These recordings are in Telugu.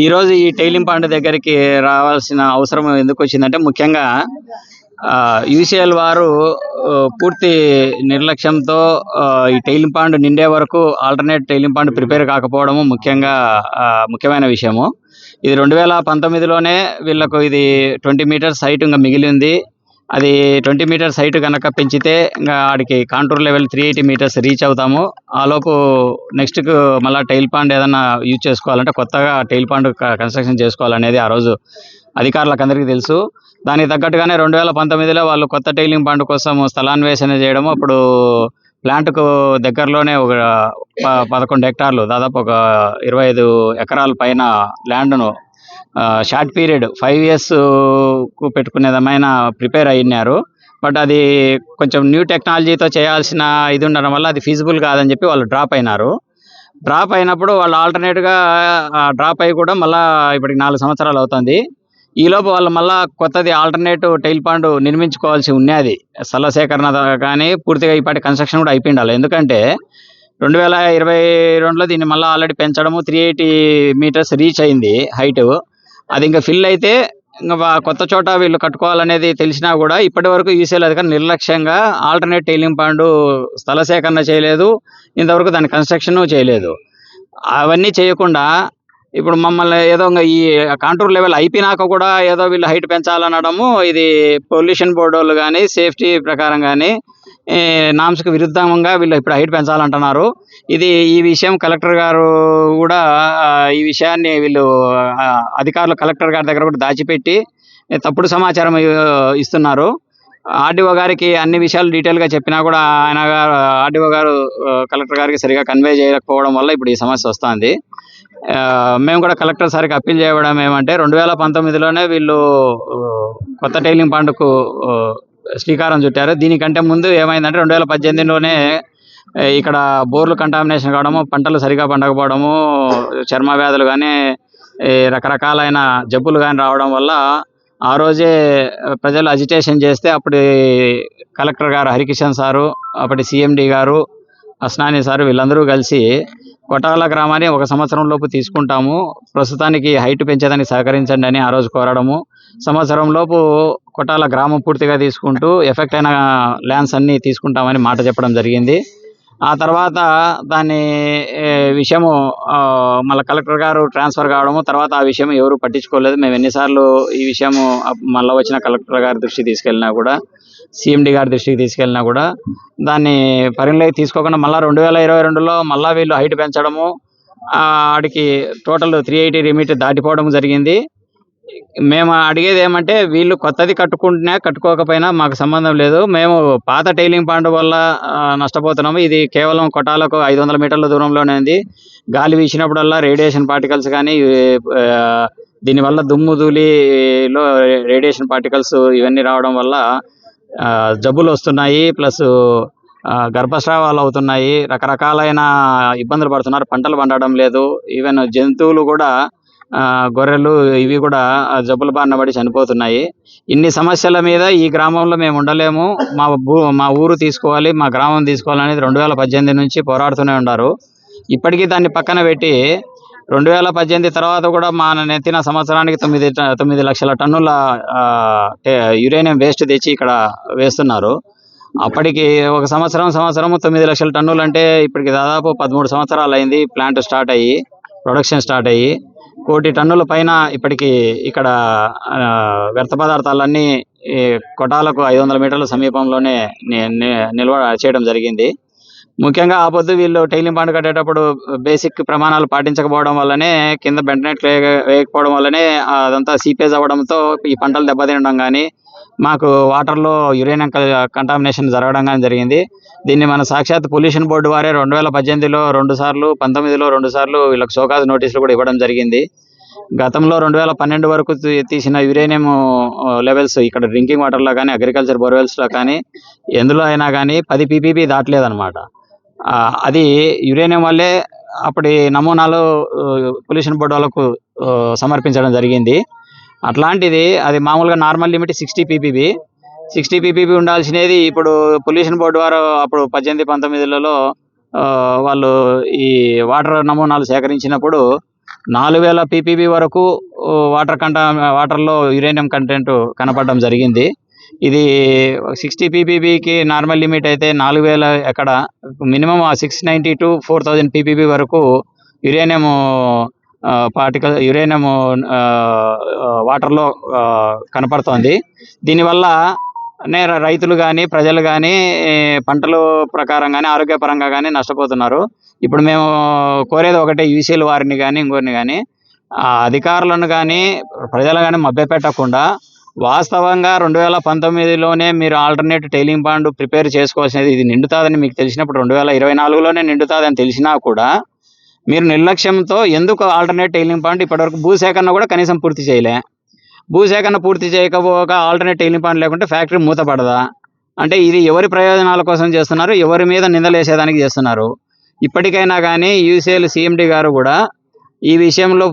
ఈరోజు ఈ టైలింగ్ పాండ్ దగ్గరికి రావాల్సిన అవసరం ఎందుకు వచ్చిందంటే ముఖ్యంగా యూసీఎల్ వారు పూర్తి నిర్లక్ష్యంతో ఈ టైలింగ్ పాండ్ నిండే వరకు ఆల్టర్నేట్ టైలింగ్ పాండ్ ప్రిపేర్ కాకపోవడము ముఖ్యమైన విషయము. ఇది 2019లోనే వీళ్ళకు ఇది 20 మీటర్స్ హైట్ ఇంకా మిగిలింది. అది 20 మీటర్స్ హైట్ కనుక పెంచితే ఇంకా ఆడికి కాంటూర్ లెవెల్ 380 మీటర్స్ రీచ్ అవుతాము. ఆలోపు నెక్స్ట్కు మళ్ళీ టైల్ పాండ్ ఏదన్నా యూజ్ చేసుకోవాలంటే కొత్తగా టైల్ పాండ్ కన్స్ట్రక్షన్ చేసుకోవాలనేది ఆ రోజు అధికారులకు అందరికీ తెలుసు. దానికి తగ్గట్టుగానే 2019లో వాళ్ళు కొత్త టైలింగ్ పాండ్ కోసం స్థలాన్వేషణ చేయడము. అప్పుడు ప్లాంట్కు దగ్గరలోనే ఒక 11 హెక్టార్లు దాదాపు ఒక 25 ఎకరాల పైన ల్యాండ్ను షార్ట్ పీరియడ్ 5 ఇయర్స్కు పెట్టుకునేదమైన ప్రిపేర్ అయినారు. బట్ అది కొంచెం న్యూ టెక్నాలజీతో చేయాల్సిన ఇది ఉండడం వల్ల అది ఫీజిబుల్ కాదని చెప్పి వాళ్ళు డ్రాప్ అయినారు. డ్రాప్ అయినప్పుడు వాళ్ళు ఆల్టర్నేట్గా డ్రాప్ అయ్యి కూడా మళ్ళీ ఇప్పటికి 4 సంవత్సరాలు అవుతుంది. ఈలోపు వాళ్ళు మళ్ళీ కొత్తది ఆల్టర్నేటివ్ టైల్ పాండ్ నిర్మించుకోవాల్సి ఉన్నది. స్థల సేకరణ కానీ పూర్తిగా ఇప్పటి కన్స్ట్రక్షన్ కూడా అయిపోయిండాలి. ఎందుకంటే 2022లో దీన్ని మళ్ళీ ఆల్రెడీ పెంచడము 380 మీటర్స్ రీచ్ అయింది హైట్. అది ఇంకా ఫిల్ అయితే ఇంకా కొత్త చోట వీళ్ళు కట్టుకోవాలనేది తెలిసినా కూడా ఇప్పటి వరకు యూసీఎల్ అధికారులు నిర్లక్ష్యంగా ఆల్టర్నేట్ టైలింగ్ పాండ్ స్థల సేకరణ చేయలేదు, ఇంతవరకు దాని కన్స్ట్రక్షన్ చేయలేదు. అవన్నీ చేయకుండా ఇప్పుడు మమ్మల్ని ఏదో ఈ కాంటూర్ లెవెల్ అయిపోయినాక కూడా ఏదో వీళ్ళు హైట్ పెంచాలనడము ఇది పొల్యూషన్ బోర్డు వాళ్ళు కానీ సేఫ్టీ ప్రకారం కానీ నామ్స్కి విరుద్ధంగా వీళ్ళు ఇప్పుడు హైట్ పెంచాలంటున్నారు. ఈ విషయం కలెక్టర్ గారు కూడా ఈ విషయాన్ని వీళ్ళు అధికారులు కలెక్టర్ గారి దగ్గర కూడా దాచిపెట్టి తప్పుడు సమాచారం ఇస్తున్నారు. ఆర్డీఓ గారికి అన్ని విషయాలు డీటెయిల్గా చెప్పినా కూడా ఆర్డీఓ గారు కలెక్టర్ గారికి సరిగా కన్వే చేయకపోవడం వల్ల ఇప్పుడు ఈ సమస్య వస్తుంది. మేము కూడా కలెక్టర్ సార్కి అప్పీల్ చేయడం ఏమంటే 2019లోనే వీళ్ళు కొత్త టైలింగ్ పాండ్కు శ్రీకారం చుట్టారు. దీనికంటే ముందు ఏమైందంటే 2018లోనే ఇక్కడ బోర్లు కంటామినేషన్ కావడము, పంటలు సరిగా పండకపోవడము, చర్మ వ్యాధులు కానీ రకరకాలైన జబ్బులు కానీ రావడం వల్ల ఆ రోజే ప్రజలు అజిటేషన్ చేస్తే అప్పుడు కలెక్టర్ గారు హరికిషన్ సారు, అప్పటి సిఎండి గారు అస్నాని సారు వీళ్ళందరూ కలిసి కొటాల గ్రామాన్ని 1 సంవత్సరం లోపు తీసుకుంటాము, ప్రస్తుతానికి హైట్ పెంచేదానికి సహకరించండి అని ఆ రోజు కోరడము. సంవత్సరం లోపు కొటాల గ్రామం పూర్తిగా తీసుకుంటూ ఎఫెక్ట్ అయిన ల్యాండ్స్ అన్నీ తీసుకుంటామని మాట చెప్పడం జరిగింది. ఆ తర్వాత దాని విషయము మళ్ళీ కలెక్టర్ గారు ట్రాన్స్ఫర్ కావడము, తర్వాత ఆ విషయం ఎవరు పట్టించుకోలేదు. మేము ఎన్నిసార్లు ఈ విషయము మళ్ళీ వచ్చిన కలెక్టర్ గారి దృష్టికి తీసుకెళ్ళినా కూడా, సిఎండి గారి దృష్టికి తీసుకెళ్ళినా కూడా దాన్ని పరిగణలోకి తీసుకోకుండా మళ్ళీ 2022లో మళ్ళీ వీళ్ళు హైట్ పెంచడము, ఆడికి టోటల్ 380 మీటర్ దాటిపోవడం జరిగింది. మేము అడిగేది ఏమంటే వీళ్ళు కొత్తది కట్టుకోకపోయినా మాకు సంబంధం లేదు. మేము పాత టైలింగ్ పాండ్ వల్ల నష్టపోతున్నాము. ఇది కేవలం కొటాలకు 500 మీటర్ల దూరంలోనే ఉంది. గాలి వీసినప్పుడల్లా రేడియేషన్ పార్టికల్స్ కానీ దీనివల్ల దుమ్ము ధూళిలో రేడియేషన్ పార్టికల్స్ ఇవన్నీ రావడం వల్ల జబ్బులు వస్తున్నాయి, ప్లస్ గర్భస్రావాలు అవుతున్నాయి, రకరకాలైన ఇబ్బందులు పడుతున్నారు, పంటలు పండడం లేదు. ఈవెన్ జంతువులు కూడా గొర్రెలు ఇవి కూడా జబ్బుల బారిన పడి చనిపోతున్నాయి. ఇన్ని సమస్యల మీద ఈ గ్రామంలో మేము ఉండలేము, మా ఊరు తీసుకోవాలి, మా గ్రామం తీసుకోవాలనేది 2018 నుంచి పోరాడుతూనే ఉన్నారు. ఇప్పటికీ దాన్ని పక్కన పెట్టి 2018 తర్వాత కూడా మా నెత్తిన సంవత్సరానికి 9 లక్షల టన్నుల యురేనియం వేస్ట్ తెచ్చి ఇక్కడ వేస్తున్నారు. అప్పటికి ఒక సంవత్సరం 9 లక్షల టన్నులు అంటే ఇప్పటికి దాదాపు 13 సంవత్సరాలు అయింది ప్లాంట్ స్టార్ట్ అయ్యి, ప్రొడక్షన్ స్టార్ట్ అయ్యి 1 కోటి టన్నుల పైన ఇప్పటికి ఇక్కడ వ్యర్థ పదార్థాలన్నీ కొటాలకు 500 మీటర్ల సమీపంలోనే నిల్వ చేయడం జరిగింది. ముఖ్యంగా ఆ పొద్దు వీళ్ళు టైలింగ్ పాండ్ కట్టేటప్పుడు బేసిక్ ప్రమాణాలు పాటించకపోవడం వల్లనే, కింద బెంటనెట్ వేయకపోవడం వల్లనే అదంతా సీపేజ్ అవ్వడంతో ఈ పంటలు దెబ్బతినడం కానీ, మాకు వాటర్లో యురేనియం కంటామినేషన్ జరగడం కానీ జరిగింది. దీన్ని మన సాక్షాత్ పొల్యూషన్ బోర్డు వారే 2018లో 2 సార్లు, 19లో 2 సార్లు వీళ్ళకి షోకాజ్ నోటీసులు కూడా ఇవ్వడం జరిగింది. గతంలో 2012 వరకు తీసిన యురేనియం లెవెల్స్ ఇక్కడ డ్రింకింగ్ వాటర్లో కానీ, అగ్రికల్చర్ బోర్వెల్స్లో కానీ ఎందులో అయినా కానీ 10 ppb దాటలేదన్నమాట. అది యురేనియం వల్లే అప్పటి నమూనాలు పొల్యూషన్ బోర్డు వాళ్ళకు సమర్పించడం జరిగింది. అట్లాంటిది అది మామూలుగా నార్మల్ లిమిట్ 60 ppb ఉండాల్సినది ఇప్పుడు పొల్యూషన్ బోర్డు వారు అప్పుడు 18-19లలో వాళ్ళు ఈ వాటర్ నమూనాలు సేకరించినప్పుడు 4000 పీపీబీ వరకు వాటర్లో యురేనియం కంటెంట్ కనపడడం జరిగింది. ఇది 60 పీపీబీకి నార్మల్ లిమిట్ అయితే 4000 ఎక్కడ మినిమం 690 టు 4000 పీపీబీ వరకు యురేనియం యురేనియం వాటర్లో కనపడుతోంది. దీనివల్ల రైతులు కానీ ప్రజలు కానీ పంటల ప్రకారం కానీ ఆరోగ్యపరంగా కానీ నష్టపోతున్నారు. ఇప్పుడు మేము కోరేది ఒకటే, యూసీఎల్ వారిని కానీ ఇంకోరిని కానీ అధికారులను కానీ ప్రజలు కానీ మభ్యపెట్టకుండా వాస్తవంగా 2019లోనే మీరు ఆల్టర్నేట్ టైలింగ్ బాండ్ ప్రిపేర్ చేసుకోవాల్సినది. ఇది నిండుతుందని మీకు తెలిసినప్పుడు 2024లోనే నిండుతుందని తెలిసినా కూడా మీరు నిర్లక్ష్యంతో ఎందుకు ఆల్టర్నేట్ టైలింగ్ బాండ్ ఇప్పటివరకు భూసేకరణ కూడా కనీసం పూర్తి చేయలే. భూసేకరణ పూర్తి చేయకపోక ఆల్టర్నేట్ టైలింగ్ బాండ్ లేకుంటే ఫ్యాక్టరీ మూతపడదా? అంటే ఇది ఎవరి ప్రయోజనాల కోసం చేస్తున్నారు, ఎవరి మీద నిందలేసేదానికి చేస్తున్నారు? ఇప్పటికైనా కానీ యూసీఎల్ సీఎండీ గారు కూడా ఈ విషయంలో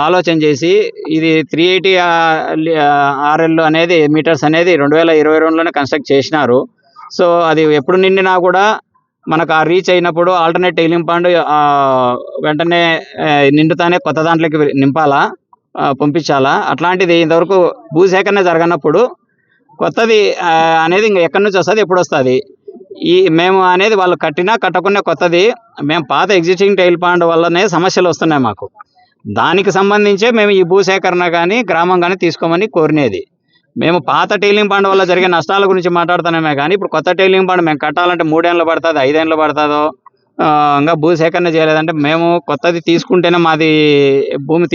ఆలోచన చేసి ఇది 380 RL అనేది మీటర్స్ అనేది 2022లోనే కన్స్ట్రక్ట్ చేసినారు. సో అది ఎప్పుడు నిండినా కూడా మనకు ఆ రీచ్ అయినప్పుడు ఆల్టర్నేట్ టైలింగ్ బాండ్ వెంటనే నిండుతానే కొత్త దాంట్లోకి నింపాలా, పంపించాలా? అట్లాంటిది ఇంతవరకు భూసేకరణ జరగనప్పుడు కొత్తది అనేది ఇంకా ఎక్కడి నుంచి వస్తుంది, ఎప్పుడు వస్తుంది? మేము అనేది వాళ్ళు కట్టినా కట్టకునే కొత్తది, మేము పాత ఎగ్జిస్టింగ్ టైల్ బాండ్ వల్లనే సమస్యలు వస్తున్నాయి మాకు. దానికి సంబంధించే మేము ఈ భూసేకరణ కానీ గ్రామం కానీ తీసుకోమని కోరినేది. మేము పాత టైలింగ్ బాండ్ వల్ల జరిగే నష్టాల గురించి మాట్లాడుతున్నామే కానీ ఇప్పుడు కొత్త టైలింగ్ బాండ్ మేము కట్టాలంటే 3 ఏళ్ళు పడుతుంది, 5 ఏళ్ళు పడుతుందో, ఇంకా భూసేకరణ చేయలేదంటే మేము కొత్తది తీసుకుంటేనే మాది భూమి